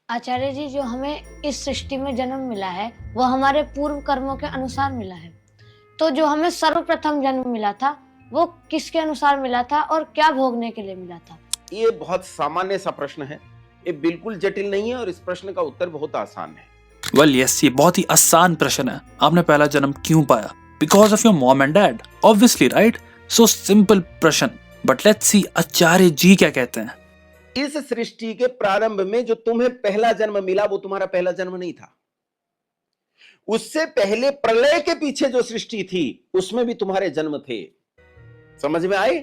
आचार्य जी, जो हमें इस सृष्टि में जन्म मिला है वो हमारे पूर्व कर्मों के अनुसार मिला है। तो जो हमें सर्वप्रथम जन्म मिला था वो किसके अनुसार मिला था और क्या भोगने के लिए मिला था? ये बहुत सामान्य सा प्रश्न है, ये बिल्कुल जटिल नहीं है और इस प्रश्न का उत्तर बहुत आसान है। वेल यस, ये बहुत ही आसान प्रश्न है। आपने पहला जन्म क्यों पाया? Because of your mom and dad, obviously, right? So simple प्रश्न, बट लेट्स सी आचार्य जी क्या कहते हैं। इस सृष्टि के प्रारंभ में जो तुम्हें पहला जन्म मिला वो तुम्हारा पहला जन्म नहीं था। उससे पहले प्रलय के पीछे जो सृष्टि थी उसमें भी तुम्हारे जन्म थे। समझ में आए?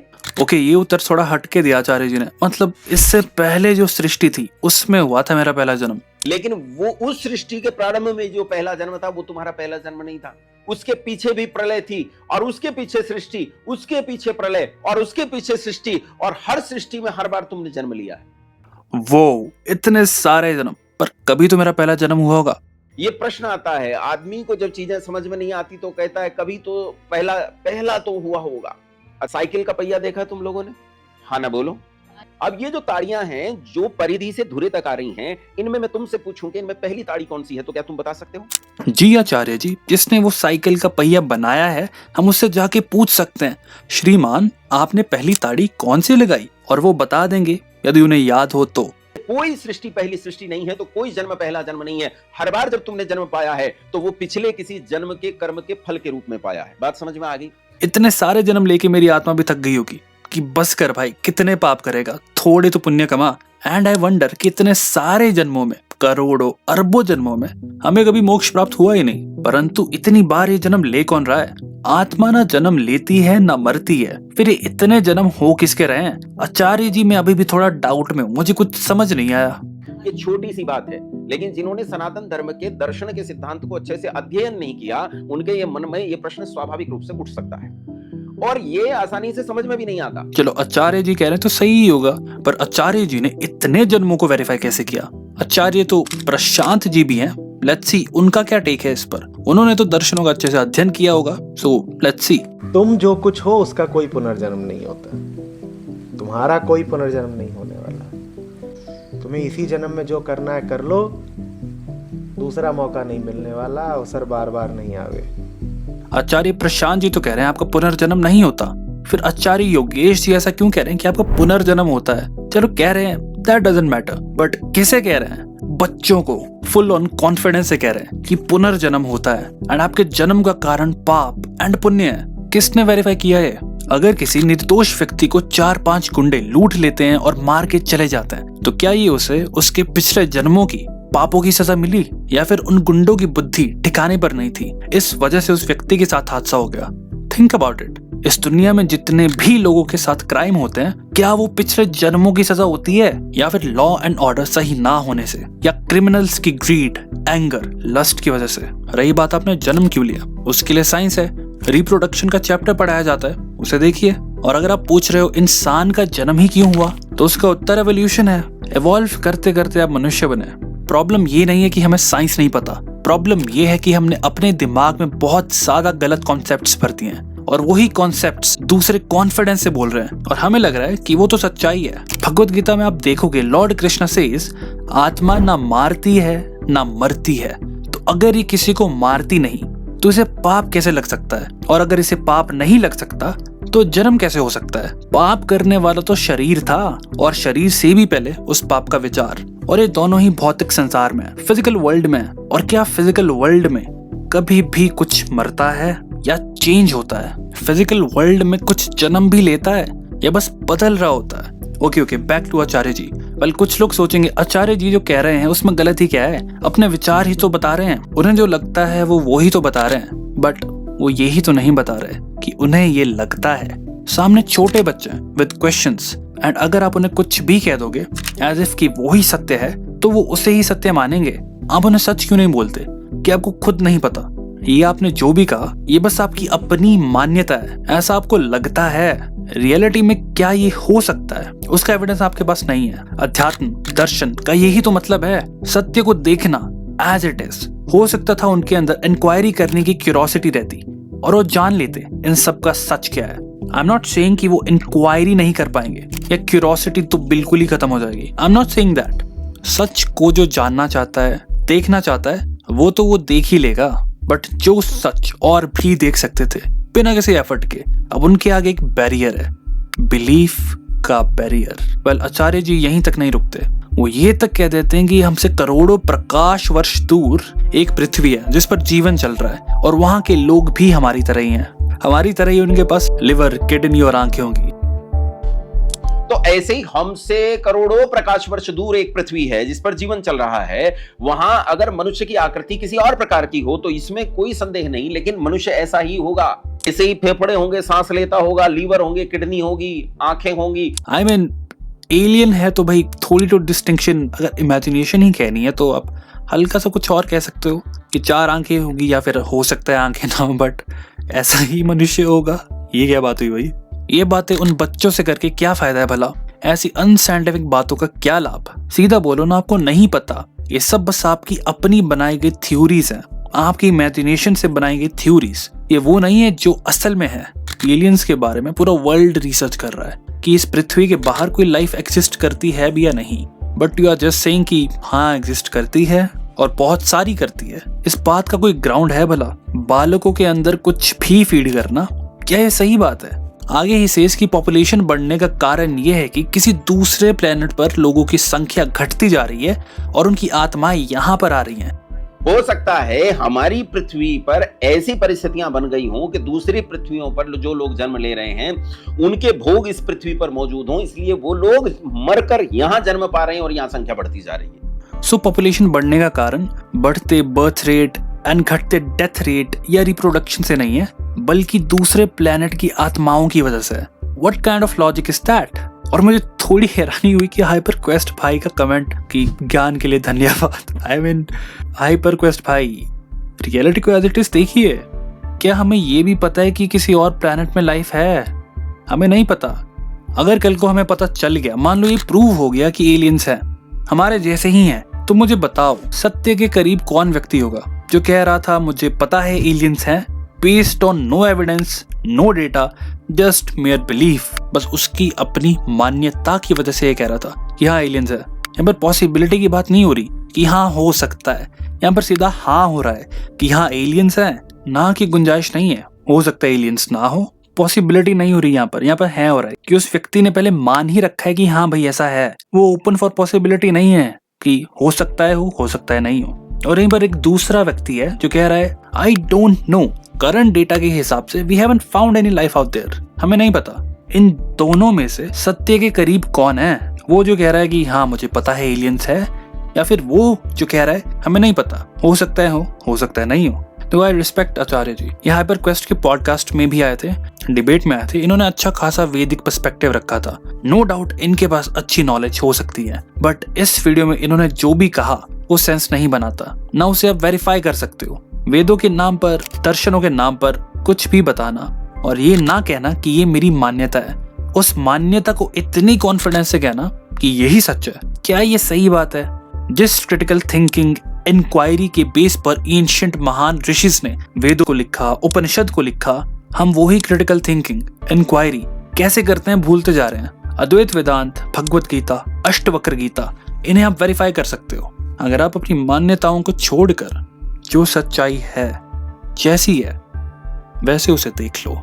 ओके, ये उत्तर थोड़ा हटके दिया आचार्य जी ने। मतलब इससे पहले जो सृष्टि थी उसमें हुआ था मेरा पहला जन्म। लेकिन वो उस सृष्टि के प्रारंभ में जो पहला जन्म था वो तुम्हारा पहला जन्म नहीं था। उसके पीछे भी प्रलय थी और उसके पीछे सृष्टि, उसके पीछे प्रलय और उसके पीछे सृष्टि, और हर सृष्टि में हर बार तुमने जन्म लिया है। वो इतने सारे जन्म, पर कभी तो मेरा पहला जन्म हुआ होगा। ये प्रश्न आता है आदमी को, जब चीजें समझ में नहीं आती तो कहता है कभी तो पहला तो हुआ होगा। साइकिल का पहिया देखा तुम लोगों ने? हाँ ना बोलो। अब ये जो ताड़ियां हैं जो परिधि से धुरे तक आ रही हैं, इनमें मैं तुमसे पूछूं कि इनमें पहली ताड़ी कौन सी है, तो क्या तुम बता सकते हो? जी आचार्य जी, जिसने वो साइकिल का पहिया बनाया है हम उससे जाके पूछ सकते हैं, श्रीमान आपने पहली ताड़ी कौन सी लगाई, और वो बता देंगे यदि उन्हें याद हो तो। कोई सृष्टि पहली सृष्टि नहीं है, तो कोई जन्म पहला जन्म नहीं है। हर बार जब तुमने जन्म पाया है तो वो पिछले किसी जन्म के कर्म के फल के रूप में पाया है। बात समझ में आ गई? इतने सारे जन्म लेके मेरी आत्मा भी थक गई होगी कि बस कर भाई, कितने पाप करेगा, थोड़े तो पुण्य कमा। एंड आई वंडर कि इतने सारे जन्मों में, करोड़ों अरबों जन्मों में हमें कभी मोक्ष प्राप्त हुआ ही नहीं, परंतु इतनी बार ये जन्म ले कौन रहा है? आत्मा ना जन्म लेती है ना मरती है, फिर ये इतने जन्म हो किसके रहे हैं? आचार्य जी मैं अभी भी थोड़ा डाउट में हूँ, मुझे कुछ समझ नहीं आया। ये छोटी सी बात है, लेकिन जिन्होंने सनातन धर्म के दर्शन के सिद्धांत को अच्छे से अध्ययन नहीं किया, उनके ये मन में ये प्रश्न स्वाभाविक रूप से उठ सकता है और ये आसानी से समझ में भी नहीं आता। चलो आचार्य जी कह रहे हैं तो सही ही होगा, पर आचार्य जी ने इतने जन्मों को वेरीफाई कैसे किया? आचार्य तो प्रशांत जी भी हैं, लेट्स सी उनका क्या टेक है इस पर। उन्होंने तो दर्शनों का अच्छे से अध्ययन किया होगा, सो लेट्स सी। तुम जो कुछ हो उसका कोई पुनर्जन्म नहीं होता, तुम्हारा कोई पुनर्जन्म नहीं होने वाला। तुम्हें इसी जन्म में जो करना है कर लो, दूसरा मौका नहीं मिलने वाला, अवसर बार बार नहीं आवे। आचार्य प्रशांत जी तो कह रहे हैं आपका पुनर्जन्म नहीं होता, फिर आचार्य योगेश जी ऐसा क्यों कह रहे हैं कि आपका पुनर्जन्म होता है? चलो कह रहे हैं, दैट डजंट मैटर, बट किसे कह रहे हैं? बच्चों को फुल ऑन कॉन्फिडेंस से कह रहे हैं कि पुनर्जन्म होता है एंड आपके जन्म का कारण पाप एंड पुण्य है। किसने वेरीफाई किया है? अगर किसी निर्दोष व्यक्ति को 4-5 गुंडे लूट लेते हैं और मार के चले जाते हैं, तो क्या ये उसे उसके पिछले जन्मों की पापों की सजा मिली, या फिर उन गुंडों की बुद्धि ठिकाने पर नहीं थी, इस वजह से उस व्यक्ति के साथ हादसा हो गया? Think about it. इस दुनिया में जितने भी लोगों के साथ क्राइम होते हैं, क्या वो पिछले जन्मों की सजा होती है, या फिर लॉ एंड ऑर्डर सही ना होने से, या क्रिमिनल्स की ग्रीड, एंगर, लस्ट की वजह से? रही बात आपने जन्म क्यों लिया, उसके लिए साइंस है, रिप्रोडक्शन का चैप्टर पढ़ाया जाता है, उसे देखिए। और अगर आप पूछ रहे हो इंसान का जन्म ही क्यों हुआ, तो उसका उत्तर एवोल्यूशन है। एवॉल्व करते करते आप मनुष्य बने। प्रॉब्लम ये नहीं है कि हमें साइंस नहीं पता, प्रॉब्लम ये है कि हमने अपने दिमाग में बहुत ज्यादा गलत कॉन्सेप्ट्स भर दिए हैं, और वही कॉन्सेप्ट्स दूसरे कॉन्फिडेंस से बोल रहे हैं और हमें लग रहा है कि वो तो सच्चाई है। भगवत गीता में आप देखोगे लॉर्ड कृष्ण सेज, आत्मा ना मारती है ना मरती है, तो अगर ये किसी को मारती नहीं तो इसे पाप कैसे लग सकता है? और अगर इसे पाप नहीं लग सकता तो जन्म कैसे हो सकता है? पाप करने वाला तो शरीर था, और शरीर से भी पहले उस पाप का विचार, और ये दोनों ही भौतिक संसार में, फिजिकल वर्ल्ड में। और क्या फिजिकल वर्ल्ड में कभी भी कुछ मरता है या चेंज होता है? फिजिकल वर्ल्ड में कुछ जन्म भी लेता है या बस बदल रहा होता है? Okay, back to Acharya ji. Well, कुछ लोग सोचेंगे आचार्य जी जो कह रहे हैं उसमें गलत ही क्या है, अपने विचार ही तो बता रहे हैं, उन्हें जो लगता है वो ही तो बता रहे हैं। बट वो यही तो नहीं बता रहे कि उन्हें ये लगता है। सामने छोटे बच्चे विद क्वेश्चंस, एंड अगर आप उन्हें कुछ भी कह दोगे एज इफ कि वो ही सत्य है, तो वो उसे ही सत्य मानेंगे। आप उन्हें सच क्यों नहीं बोलते कि आपको खुद नहीं पता? ये आपने जो भी कहा ये बस आपकी अपनी मान्यता है, ऐसा आपको लगता है। रियलिटी में क्या ये हो सकता है उसका एविडेंस आपके पास नहीं है। अध्यात्म दर्शन का यही तो मतलब है, सत्य को देखना एज इट इज। हो सकता था उनके अंदर इंक्वायरी करने की क्यूरोसिटी रहती और वो जान लेते इन सब का सच क्या है। आई एम नॉट सेइंग कि वो इंक्वायरी नहीं कर पाएंगे या क्यूरोसिटी तो बिल्कुल ही खत्म हो जाएगी, I am not saying that, सच को जो जानना चाहता है, देखना चाहता है, वो देख ही लेगा। बट जो सच और भी देख सकते थे बिना किसी एफर्ट के, अब उनके आगे एक बैरियर है, बिलीफ का बैरियर। वेल, आचार्य जी यहीं तक नहीं रुकते, वो ये तक कह देते हैं कि हमसे करोड़ों प्रकाश वर्ष दूर एक पृथ्वी है जिस पर जीवन चल रहा है, और वहां के लोग भी हमारी तरह ही हैं। हमारी तरह ही उनके पास लिवर, किडनी और आंखें होंगी। तो ऐसे ही हमसे करोड़ों प्रकाश वर्ष दूर एक पृथ्वी है जिस पर जीवन चल रहा है। वहां अगर मनुष्य की आकृति किसी और प्रकार की हो तो इसमें कोई संदेह नहीं, लेकिन मनुष्य ऐसा ही होगा। ऐसे ही फेफड़े होंगे, सांस लेता होगा, लीवर होंगे, किडनी होगी, आंखें होंगी। आई मीन एलियन है तो भाई थोड़ी तो डिस्टिंक्शन, अगर इमेजिनेशन ही कहनी है तो आप हल्का सा कुछ और कह सकते हो कि 4 आंखें होगी, या फिर हो सकता है आंखें ना हो, बट ऐसा ही मनुष्य होगा। ये क्या बात हुई भाई? ये बातें उन बच्चों से करके क्या फायदा है भला? ऐसी अनसाइंटिफिक बातों का क्या लाभ? सीधा बोलो ना, आपको नहीं पता। ये सब बस आपकी अपनी बनाई गई थ्योरीज हैं, आपकी इमेजिनेशन से बनाई गई थ्योरीज। ये वो नहीं है जो असल में है। एलियंस के बारे में पूरा वर्ल्ड रिसर्च कर रहा है कि इस पृथ्वी के बाहर कोई लाइफ एग्जिस्ट करती है भी या नहीं, but you are just saying कि हाँ एग्जिस्ट करती है और बहुत सारी करती है। इस बात का कोई ग्राउंड है भला? बालकों के अंदर कुछ भी फीड करना, क्या ये सही बात है? आगे ही सेज की पॉपुलेशन बढ़ने का कारण यह है कि किसी दूसरे प्लेनेट पर लोगों की संख्या घटती जा रही है और उनकी आत्माएं यहाँ पर आ रही हैं। हो सकता है हमारी पृथ्वी पर ऐसी परिस्थितियां बन गई हों कि दूसरी पृथ्वियों पर जो लोग जन्म ले रहे हैं उनके भोग इस पृथ्वी पर मौजूद हों, इसलिए वो लोग मरकर यहाँ जन्म पा रहे हैं और यहाँ संख्या बढ़ती जा रही है। सो पॉपुलेशन बढ़ने का कारण बढ़ते बर्थ रेट एंड घटते डेथ रेट या रिप्रोडक्शन से नहीं है, बल्कि दूसरे प्लेनेट की आत्माओं की वजह से। What kind of logic is that? और मुझे थोड़ी हैरानी हुई कि हाइपर क्वेस्ट भाई का कमेंट कि ज्ञान के लिए धन्यवाद। आई मीन हाइपर क्वेस्ट भाई, रियलिटी को एज इट इज देखिए। क्या हमें ये भी पता है कि किसी और प्लेनेट में लाइफ है? हमें नहीं पता। अगर कल को हमें पता चल गया, मान लो ये प्रूव हो गया कि एलियंस हैं, हमारे जैसे ही हैं, तो मुझे बताओ सत्य के करीब कौन व्यक्ति होगा जो कह रहा था मुझे पता है एलियंस हैं, based on no evidence, no data, just mere belief. बस उसकी अपनी मान्यता की वजह से ये कह रहा था कि हाँ एलियंस है। यहाँ पर पॉसिबिलिटी की बात नहीं हो रही कि हाँ हो सकता है, यहाँ पर सीधा हाँ हो रहा है कि हाँ एलियंस है, ना कि गुंजाइश नहीं है हो सकता है एलियंस ना हो। पॉसिबिलिटी नहीं हो रही यहाँ पर है हो रहा है कि उस व्यक्ति ने पहले मान ही रखा है कि हाँ भाई ऐसा है। वो ओपन फॉर पॉसिबिलिटी नहीं है कि हो सकता है नहीं हो। और यहीं पर एक दूसरा व्यक्ति है जो कह रहा है I don't know, current data के हिसाब से we haven't found any life out there. हमें नहीं पता इन दोनों में से सत्य के करीब कौन है, वो जो कह रहा है कि हाँ मुझे पता है एलियंस है, या फिर वो जो कह रहा है हमें नहीं पता, हो सकता है नहीं हो। तो आई रिस्पेक्ट आचार्य जी। ये हाइपर क्वेस्ट के पॉडकास्ट में भी आए थे, डिबेट में आए थे, इन्होंने अच्छा खासा वैदिक पर्सपेक्टिव रखा था। नो डाउट इनके पास अच्छी नॉलेज हो सकती है, बट इस वीडियो में इन्होंने जो भी कहा वो सेंस नहीं बनाता, ना उसे आप वेरीफाई कर सकते हो। वेदों के नाम पर, दर्शनों के नाम पर कुछ भी बताना और ये ना कहना कि ये मेरी मान्यता है, उस मान्यता को इतनी कॉन्फिडेंस से कहना कि यही सच है, क्या ये सही बात है? जिस क्रिटिकल थिंकिंग इंक्वायरी के बेस पर एंशिएंट महान ऋषिज ने वेदों को लिखा, उपनिषद को लिखा, हम वही क्रिटिकल थिंकिंग इंक्वायरी कैसे करते हैं भूलते जा रहे हैं। अद्वैत वेदांत, भगवत गीता, अष्टवक्र गीता, इन्हें आप वेरीफाई कर सकते हो। अगर आप अपनी मान्यताओं को छोड़कर जो सच्चाई है, जैसी है वैसे उसे देख लो।